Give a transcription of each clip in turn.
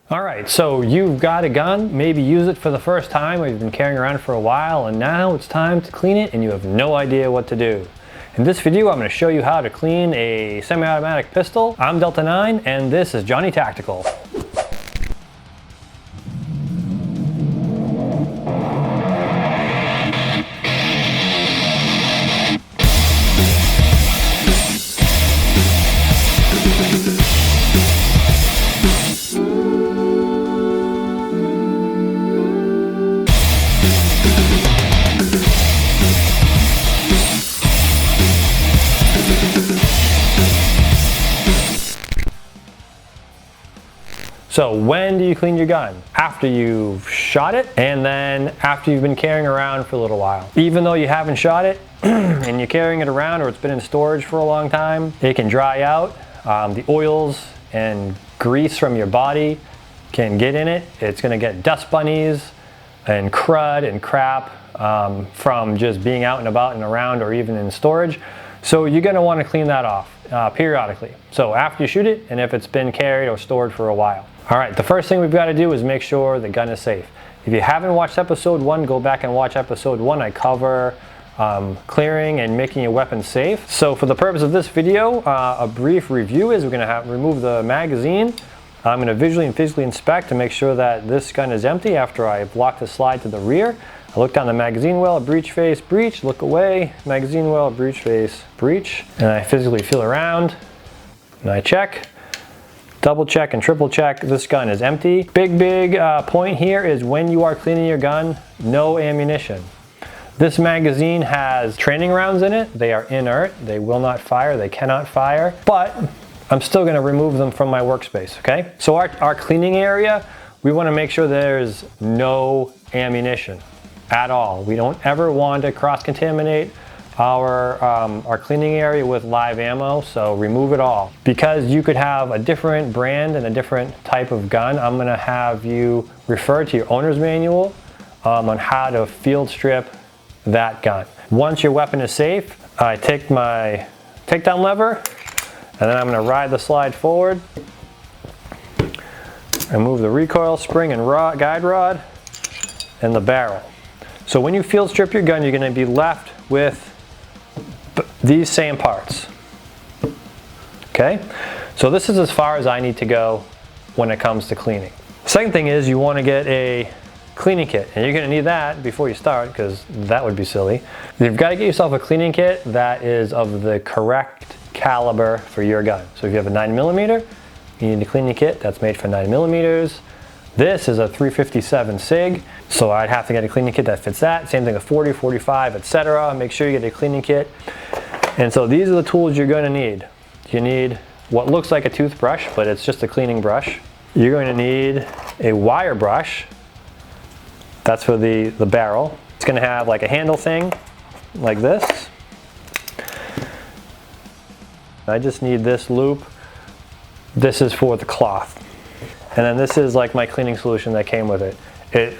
All right, so you've got a gun, maybe use it for the first time or you've been carrying around for a while and now it's time to clean it and you have no idea what to do. In this video, I'm going to show you how to clean a semi-automatic pistol. I'm Delta 9 and this is Johnny Tactical. So when do you clean your gun? After you've shot it and then after you've been carrying around for a little while. Even though you haven't shot it and you're carrying it around or it's been in storage for a long time, it can dry out. The oils and grease from your body can get in it. It's gonna get dust bunnies and crud and crap from just being out and about and around or even in storage. So you're gonna wanna clean that off periodically. So after you shoot it and if it's been carried or stored for a while. All right, the first thing we've got to do is make sure the gun is safe. If you haven't watched episode 1, go back and watch episode 1. I cover clearing and making your weapon safe. So for the purpose of this video, a brief review is we're going to remove the magazine. I'm going to visually and physically inspect to make sure that this gun is empty after I've locked the slide to the rear. I look down the magazine well, breech face, breech, look away, magazine well, breech face, breech, and I physically feel around and I check. Double check and triple check, this gun is empty. Big point here is when you are cleaning your gun, no ammunition. This magazine has training rounds in it. They are inert, they will not fire, they cannot fire, but I'm still gonna remove them from my workspace, okay? So our cleaning area, we wanna make sure there's no ammunition at all. We don't ever want to cross-contaminate our cleaning area with live ammo, so remove it all. Because you could have a different brand and a different type of gun, I'm gonna have you refer to your owner's manual on how to field strip that gun. Once your weapon is safe, I take my takedown lever and then I'm gonna ride the slide forward, remove the recoil spring and guide rod and the barrel. So when you field strip your gun, you're gonna be left with these same parts. Okay, so this is as far as I need to go when it comes to cleaning. Second thing is you want to get a cleaning kit, and you're going to need that before you start because that would be silly. You've got to get yourself a cleaning kit that is of the correct caliber for your gun. So if you have a 9mm, you need a cleaning kit that's made for 9mm. This is a 357 SIG, so I'd have to get a cleaning kit that fits that. Same thing with 40, 45, etc. Make sure you get a cleaning kit. And so these are the tools you're going to need. You need what looks like a toothbrush, but it's just a cleaning brush. You're going to need a wire brush. That's for the barrel. It's going to have like a handle thing, like this. I just need this loop. This is for the cloth. And then this is like my cleaning solution that came with it.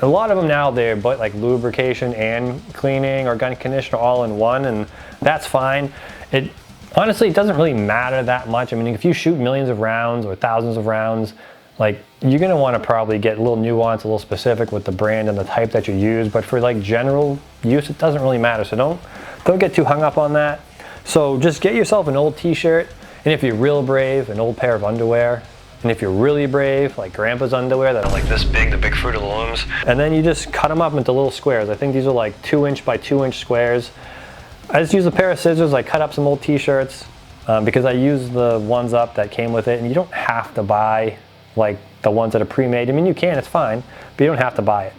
A lot of them now, they're but like lubrication and cleaning or gun conditioner all in one, and that's fine. Honestly, it doesn't really matter that much. I mean, if you shoot millions of rounds or thousands of rounds, like you're gonna wanna probably get a little nuance, a little specific with the brand and the type that you use, but for like general use, it doesn't really matter. So don't get too hung up on that. So just get yourself an old t-shirt, and if you're real brave, an old pair of underwear. And if you're really brave, like grandpa's underwear that are like this big, the big Fruit of the Looms, and then you just cut them up into little squares. I think these are like 2" by 2" squares. I just use a pair of scissors, I cut up some old t-shirts because I use the ones up that came with it, and you don't have to buy like the ones that are pre-made. I mean, you can, it's fine, but you don't have to buy it.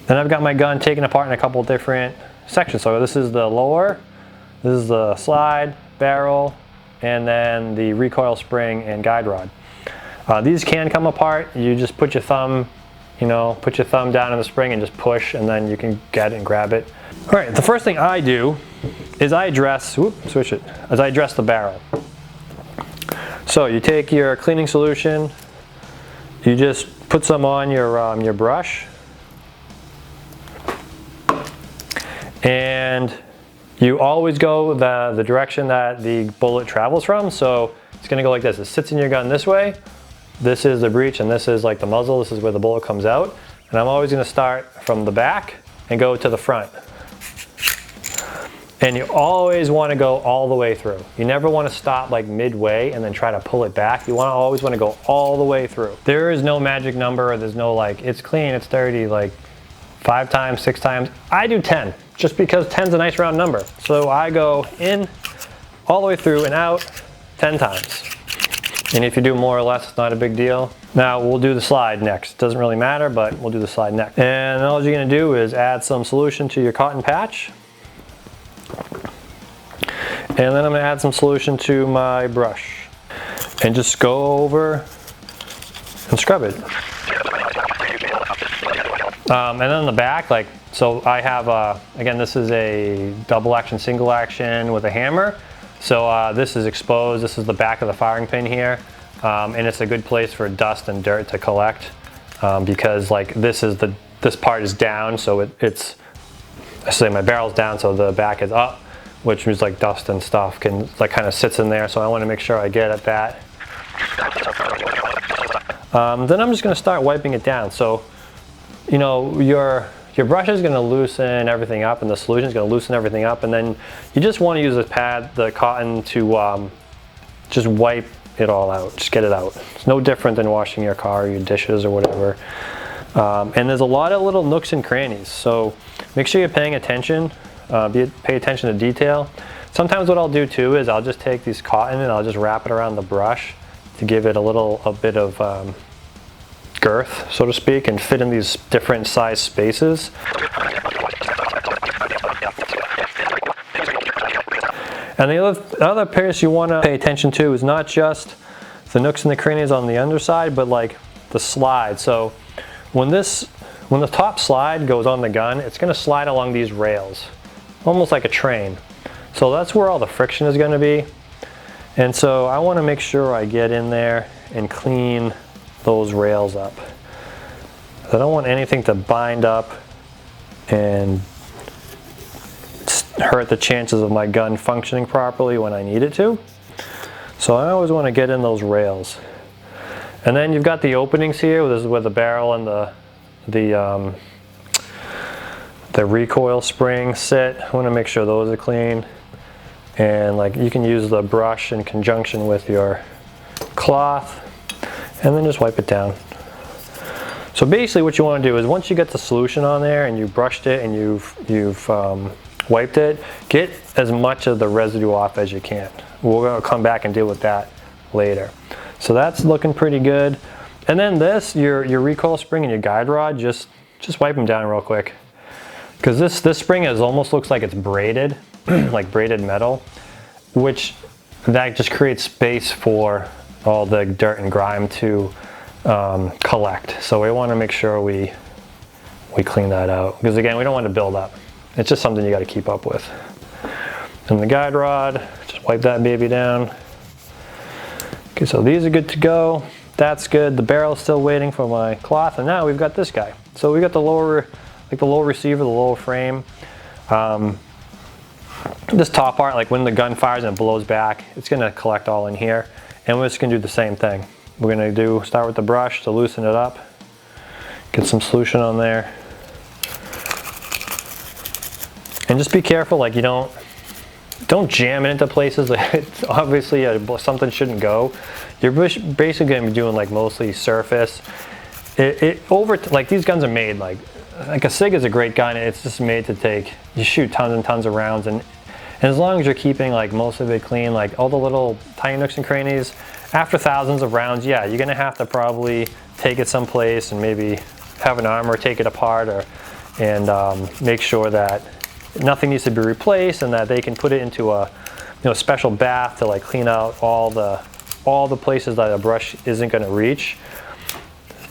Then I've got my gun taken apart in a couple different sections. So this is the lower, this is the slide, barrel, and then the recoil spring and guide rod. These can come apart. You just put your thumb, put your thumb down in the spring and just push, and then you can get it and grab it. All right, the first thing I do is I address the barrel. So you take your cleaning solution, you just put some on your brush, and you always go the direction that the bullet travels from. So it's gonna go like this. It sits in your gun this way, this is the breech and this is like the muzzle. This is where the bullet comes out. And I'm always going to start from the back and go to the front. And you always want to go all the way through. You never want to stop like midway and then try to pull it back. You always want to go all the way through. There is no magic number. There's no like, it's clean, it's dirty, like 5 times, 6 times. I do 10, just because 10's a nice round number. So I go in, all the way through and out 10 times. And if you do more or less, it's not a big deal. Now we'll do the slide next. Doesn't really matter, but we'll do the slide next. And all you're gonna do is add some solution to your cotton patch. And then I'm gonna add some solution to my brush. And just go over and scrub it. And then on the back, like, so I have, again, this is a double action, single action with a hammer. So this is exposed. This is the back of the firing pin here. And it's a good place for dust and dirt to collect because like this part is down. So it's, I say my barrel's down, so the back is up, which means like dust and stuff can like kind of sits in there. So I want to make sure I get at that. Then I'm just going to start wiping it down. So, you know, your brush is going to loosen everything up and the solution is going to loosen everything up, and then you just want to use the pad, the cotton, to just wipe it all out, just get it out. It's no different than washing your car or your dishes or whatever. And there's a lot of little nooks and crannies, so make sure you're paying attention, pay attention to detail. Sometimes what I'll do too is I'll just take this cotton and I'll just wrap it around the brush to give it a bit of girth, so to speak, and fit in these different size spaces. And the other place you want to pay attention to is not just the nooks and the crannies on the underside, but like the slide. So when the top slide goes on the gun, it's going to slide along these rails, almost like a train. So that's where all the friction is going to be. And so I want to make sure I get in there and clean those rails up. I don't want anything to bind up and hurt the chances of my gun functioning properly when I need it to. So I always want to get in those rails. And then you've got the openings here. This is where the barrel and the recoil spring sit. I want to make sure those are clean. And like you can use the brush in conjunction with your cloth and then just wipe it down. So basically what you want to do is once you get the solution on there and you brushed it and you've wiped it, get as much of the residue off as you can. We're going to come back and deal with that later. So that's looking pretty good. And then this, your recoil spring and your guide rod, just wipe them down real quick. Because this spring almost looks like it's braided, like braided metal, which that just creates space for all the dirt and grime to collect. So we want to make sure we clean that out, because again, we don't want to build up. It's just something you got to keep up with. And the guide rod, just wipe that baby down. Okay, so these are good to go. That's good. The barrel's still waiting for my cloth, and now we've got this guy. So we got the lower, like the lower receiver, the lower frame. This top part, like when the gun fires and it blows back, it's going to collect all in here. And we're just going to do the same thing. We're going to start with the brush to loosen it up. Get some solution on there. And just be careful, like you don't jam it into places that obviously something shouldn't go. You're basically going to be doing like mostly surface. Like these guns are made like a SIG is a great gun. It's just made to you shoot tons and tons of rounds, and as long as you're keeping like most of it clean, like all the little tiny nooks and crannies, after thousands of rounds, yeah, you're gonna have to probably take it someplace and maybe have an armor take it apart and make sure that nothing needs to be replaced and that they can put it into a special bath to like clean out all the places that a brush isn't going to reach.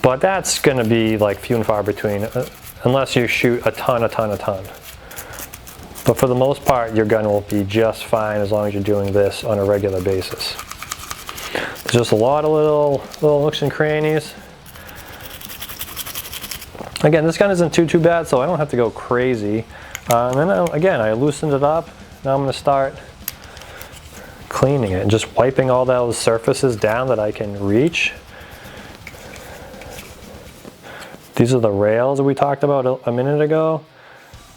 But that's going to be like few and far between unless you shoot a ton. But for the most part, your gun will be just fine as long as you're doing this on a regular basis. There's just a lot of little nooks and crannies. Again, this gun isn't too bad, so I don't have to go crazy. And then again, I loosened it up. Now I'm going to start cleaning it and just wiping all those surfaces down that I can reach. These are the rails that we talked about a minute ago.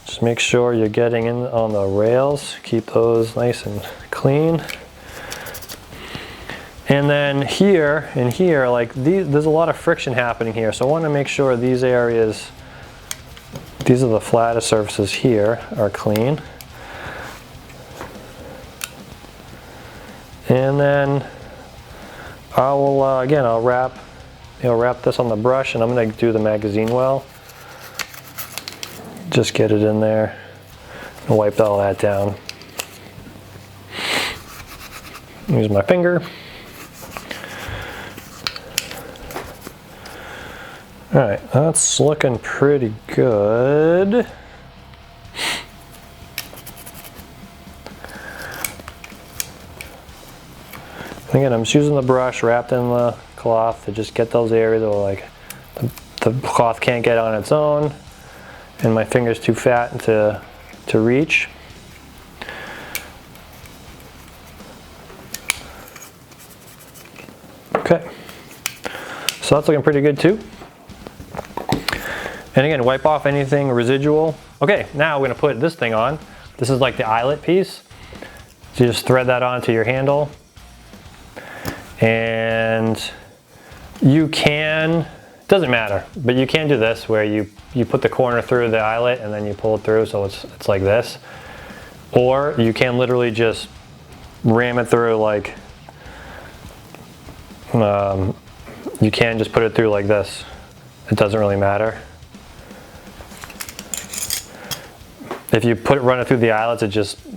Just make sure you're getting in on the rails. Keep those nice and clean. And then here and here, like there's a lot of friction happening here. So I want to make sure these areas, these are the flattest surfaces here, are clean. And then I will, again, I'll wrap this on the brush, and I'm going to do the magazine well. Just get it in there and wipe all that down. Use my finger. All right, that's looking pretty good. Again, I'm just using the brush wrapped in the cloth to just get those areas where like the cloth can't get on its own and my finger's too fat to reach. Okay, so that's looking pretty good too. And again, wipe off anything residual. Okay, now we're gonna put this thing on. This is like the eyelet piece. So you just thread that onto your handle. And you can, doesn't matter, but you can do this where you put the corner through the eyelet and then you pull it through so it's like this. Or you can literally just ram it through like, you can just put it through like this. It doesn't really matter. If you run it through the eyelets,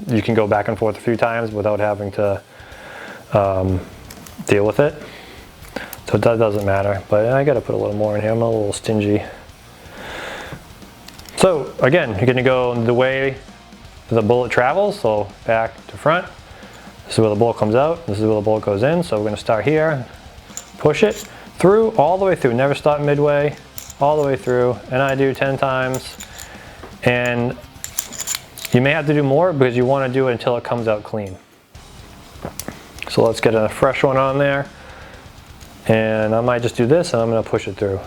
you can go back and forth a few times without having to deal with it. So that doesn't matter, but I gotta put a little more in here. I'm a little stingy. So again, you're gonna go the way the bullet travels, so back to front. This is where the bullet comes out, this is where the bullet goes in. So we're gonna start here, push it through, all the way through, never stop midway, all the way through, and I do 10 times. And you may have to do more because you wanna do it until it comes out clean. So let's get a fresh one on there. And I might just do this and I'm gonna push it through.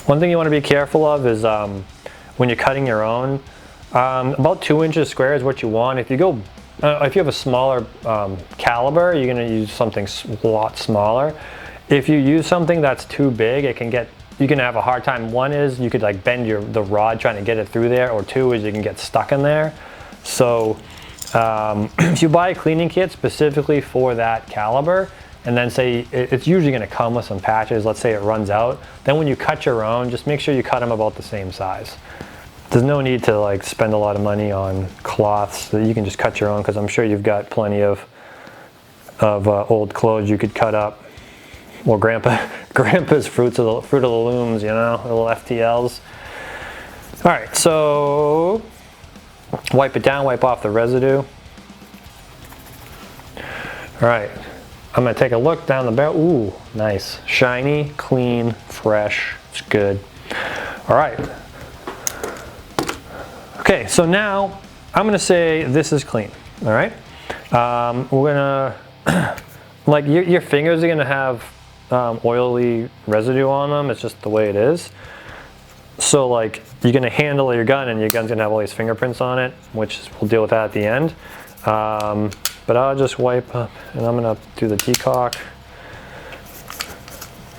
One thing you wanna be careful of is when you're cutting your own, about 2 inches square is what you want. If you go, if you have a smaller caliber, you're gonna use something a lot smaller. If you use something that's too big, you can have a hard time. One is you could like bend the rod trying to get it through there, or two is you can get stuck in there. So if you buy a cleaning kit specifically for that caliber, and then say it's usually going to come with some patches, let's say it runs out, then when you cut your own, just make sure you cut them about the same size. There's no need to like spend a lot of money on cloths that you can just cut your own, because I'm sure you've got plenty of old clothes you could cut up. Well, grandpa's fruit of the looms, you know, little FTLs. All right, so wipe it down, wipe off the residue. All right, I'm gonna take a look down the barrel. Ooh, nice, shiny, clean, fresh, it's good. All right. Okay, so now I'm gonna say this is clean, all right? We're gonna, like your fingers are gonna have oily residue on them. It's just the way it is. So like you're gonna handle your gun and your gun's gonna have all these fingerprints on it, which we'll deal with that at the end. But I'll just wipe up and I'm gonna do the decock.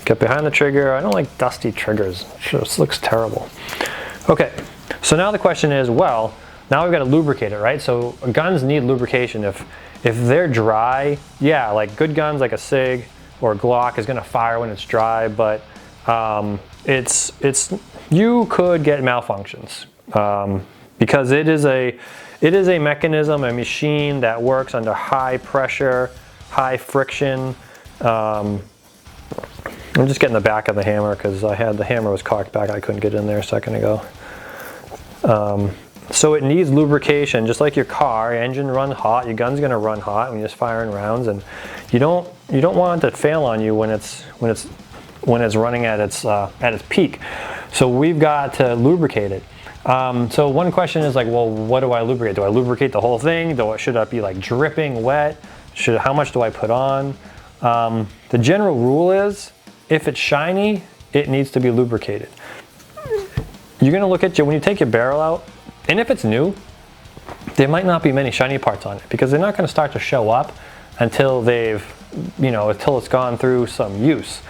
Get behind the trigger. I don't like dusty triggers. It just looks terrible. Okay, so now the question is, well, now we've got to lubricate it, right? So guns need lubrication. If they're dry, yeah, like good guns like a SIG or a Glock is gonna fire when it's dry, but you could get malfunctions because it is a mechanism, a machine that works under high pressure, high friction. I'm just getting the back of the hammer because the hammer was cocked back. I couldn't get in there a second ago. So it needs lubrication, just like your car. Your engine runs hot. Your gun's gonna run hot when you're just firing rounds, and you don't want it to fail on you when it's running at its peak. So we've got to lubricate it. So one question is like, well, what do I lubricate? Do I lubricate the whole thing? Should I be like dripping wet? How much do I put on? The general rule is if it's shiny, it needs to be lubricated. You're gonna look at when you take your barrel out, and if it's new, there might not be many shiny parts on it because they're not gonna start to show up until until it's gone through some use.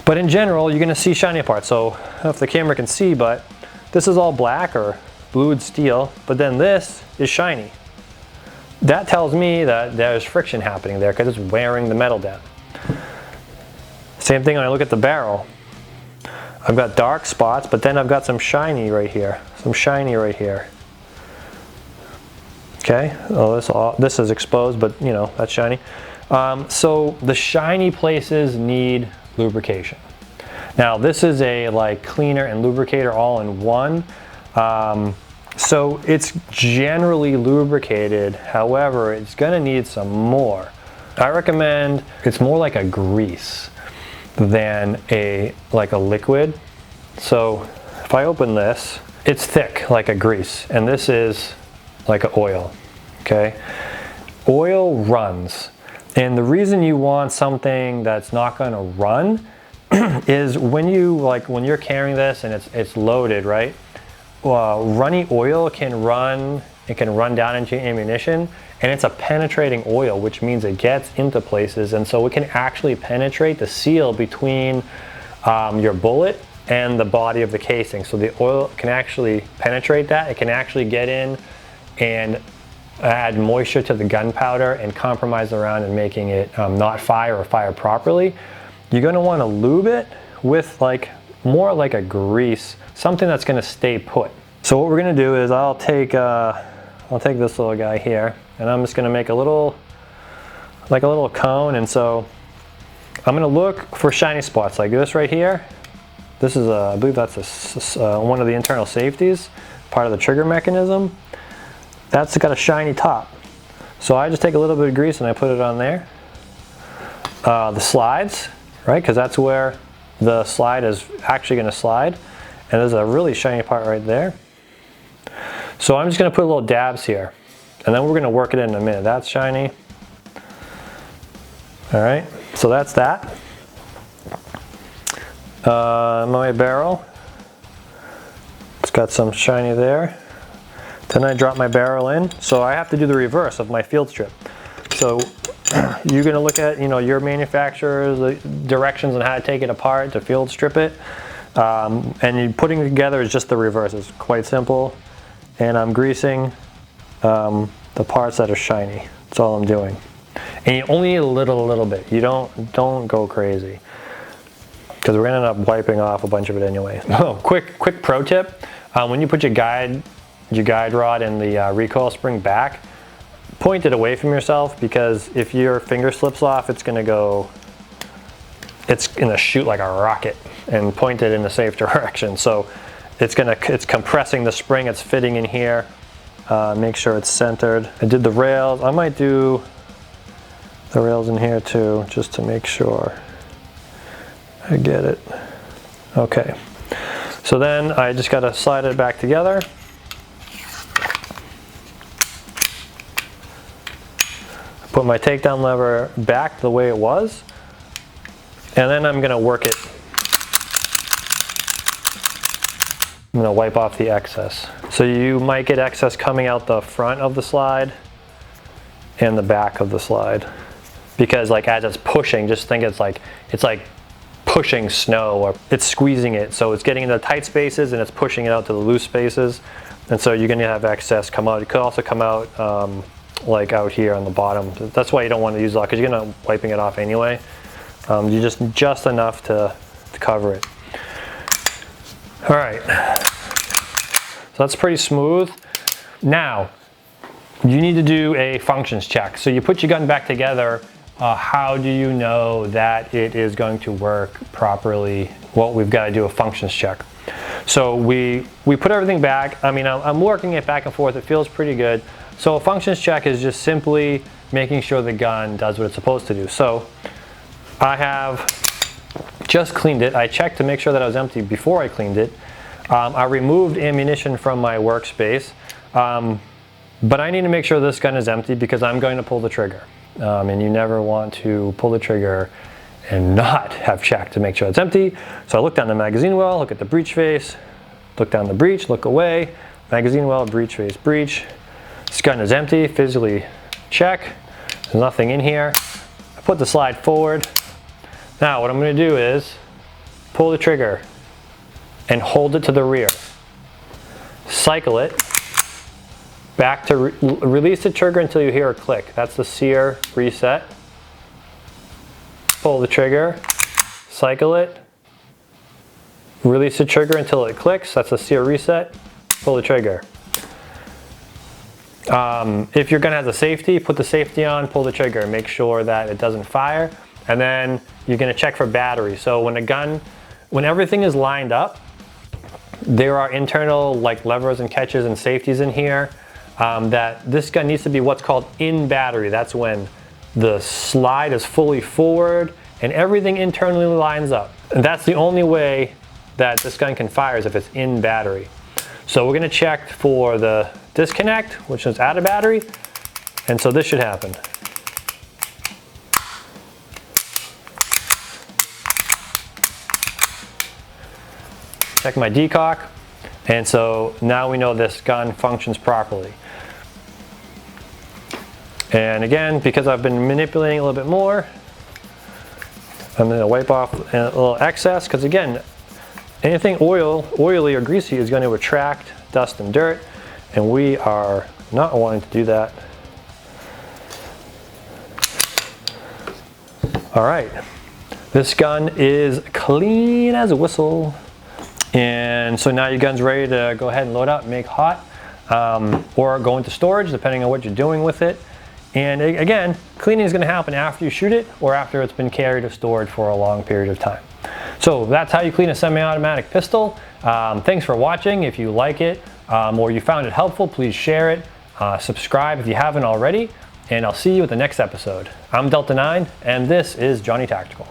But in general, you're gonna see shiny parts. So I don't know if the camera can see, but this is all black or blued steel, but then this is shiny. That tells me that there's friction happening there because it's wearing the metal down. Same thing when I look at the barrel. I've got dark spots, but then I've got some shiny right here. Okay, this is exposed, but that's shiny. So the shiny places need lubrication. Now this is a cleaner and lubricator all in one. So it's generally lubricated, however, it's gonna need some more. I recommend it's more like a grease than a liquid. So if I open this, it's thick like a grease, and this is like an oil, okay? Oil runs, and the reason you want something that's not gonna run is when you're carrying this and it's loaded, right? Runny oil can run down into ammunition, and it's a penetrating oil, which means it gets into places, and so it can actually penetrate the seal between your bullet and the body of the casing. So the oil can actually penetrate that. It can actually get in and add moisture to the gunpowder and compromise the round and making it not fire or fire properly. You're going to want to lube it with more like a grease, something that's going to stay put. So what we're going to do is I'll take this little guy here, and I'm just going to make a little cone, and so I'm going to look for shiny spots like this right here. This is I believe that's one of the internal safeties, part of the trigger mechanism. That's got a shiny top. So I just take a little bit of grease and I put it on there. The slides, right, because that's where the slide is actually going to slide, and there's a really shiny part right there. So I'm just going to put little dabs here, and then we're going to work it in a minute. That's shiny. All right, so that's that. My barrel, it's got some shiny there. Then I drop my barrel in, so I have to do the reverse of my field strip. So you're going to look at your manufacturer's directions on how to take it apart to field strip it, and putting it together is just the reverse. It's quite simple, and I'm greasing the parts that are shiny. That's all I'm doing, and you only need a little bit. You don't go crazy, because we're going to end up wiping off a bunch of it anyway. Oh, quick pro tip: when you put your guide rod in the recoil spring back, point it away from yourself, because if your finger slips off, it's gonna shoot like a rocket, and point it in a safe direction. So it's compressing the spring, it's fitting in here. Make sure it's centered. I did the rails. I might do the rails in here too, just to make sure I get it. Okay, so then I just gotta slide it back together. Put my takedown lever back the way it was, and then I'm going to work it. I'm going to wipe off the excess. So you might get excess coming out the front of the slide and the back of the slide, because as it's pushing, just think it's like pushing snow, or it's squeezing it, so it's getting into the tight spaces and it's pushing it out to the loose spaces, and so you're going to have excess come out. It could also come out out here on the bottom. That's why you don't want to use a lot, because you're going to wiping it off anyway. You just enough to cover it. All right, so that's pretty smooth. Now you need to do a functions check. So you put your gun back together. How do you know that it is going to work properly? Well, we've got to do a functions check. So we put everything back. I mean, I'm working it back and forth. It feels pretty good. So a functions check is just simply making sure the gun does what it's supposed to do. So I have just cleaned it. I checked to make sure that it was empty before I cleaned it. I removed ammunition from my workspace, but I need to make sure this gun is empty, because I'm going to pull the trigger. And you never want to pull the trigger and not have checked to make sure it's empty. So I look down the magazine well, look at the breech face, look down the breech, look away, magazine well, breech face, breech. This gun is empty, physically check. There's nothing in here. I put the slide forward. Now what I'm going to do is pull the trigger and hold it to the rear. Cycle it back to release the trigger until you hear a click. That's the sear reset. Pull the trigger, cycle it, release the trigger until it clicks. That's the sear reset. Pull the trigger. If your gun has a safety, put the safety on, pull the trigger, make sure that it doesn't fire, and then you're going to check for battery. So when everything is lined up, there are internal like levers and catches and safeties in here that this gun needs to be what's called in battery. That's when the slide is fully forward and everything internally lines up. And that's the only way that this gun can fire is if it's in battery. So we're going to check for the disconnect, which is out of battery, and so this should happen. Check my decock, and so now we know this gun functions properly. And again, because I've been manipulating a little bit more, I'm going to wipe off a little excess, because again, anything oily or greasy is going to attract dust and dirt, and we are not wanting to do that. All right, this gun is clean as a whistle. And so now your gun's ready to go ahead and load up and make hot, or go into storage, depending on what you're doing with it. And again, cleaning is going to happen after you shoot it or after it's been carried or stored for a long period of time. So that's how you clean a semi-automatic pistol. Thanks for watching. If you like it or you found it helpful, please share it. Subscribe if you haven't already, and I'll see you at the next episode. I'm Delta 9, and this is Johnny Tactical.